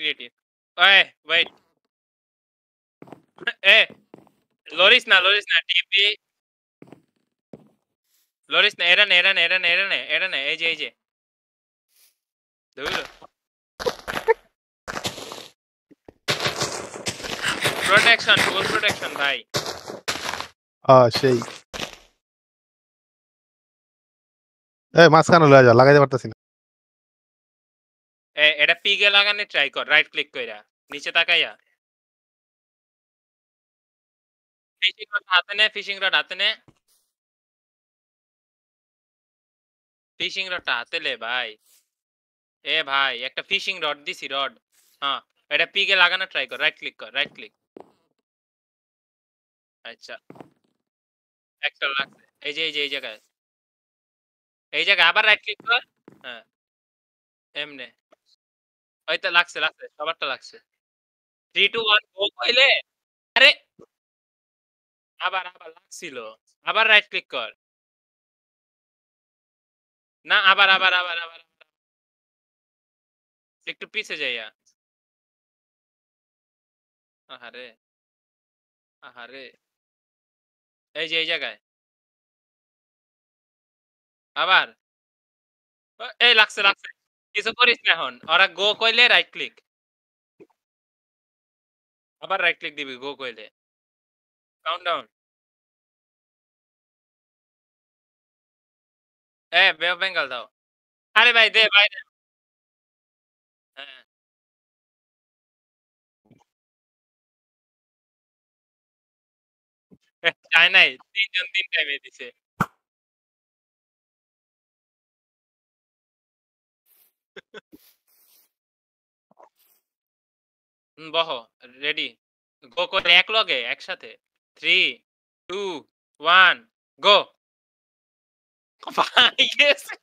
Creative. ওই wait. এ Lloris না টিপি লরিস না এরা নে এই যে ধুর প্রোটেকশন ফুল প্রোটেকশন ভাই সেই মাঝখানে লয়ে যা লাগাইতে পারতেছি না এটা পিগে লাগানে ট্রাই কর রাইট ক্লিক কইরা নিচে তাকাইয়া ফিশিং রড হাতে নে ফিশিং রডটা হাতে লে ভাই ভাই একটা ফিশিং রড দিছি রড হ্যাঁ এটা পিগে লাগানো ট্রাই কর রাইট ক্লিক আচ্ছা একটা লাগছে এই জায়গায় আবার রাইট ক্লিক কর হ্যাঁ এমনে হয়তো লাগছে সবারটা লাগছে 3 2 1 গো কইলে আরে আবার লাগছিল আবার রাইট ক্লিক কর না আবার একটু পিছে যাইয়া আহারে এই জায়গায় আবার এই লাগছে কিছু করিস না এখন ওরা গো কইলে রাইট ক্লিক আবার রাইট ক্লিক দিবি গো কইলে কাউন্টডাউন বে অফ বেঙ্গল দাও আরে ভাই দে হ্যাঁ চায় নাই 3 জন 3 টাইমে দিছে বহ রেডি গো করে এক লগে একসাথে 3 2 1 গো ভাই গেছে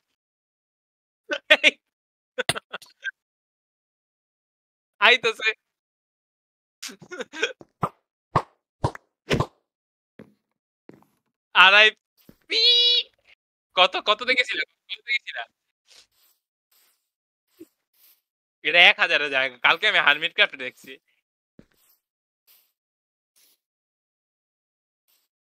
আইতাছে আড়াই পি কত দেখেছিল এটা 1000 এ যায় কালকে আমি হারমিট ক্রাফট দেখছি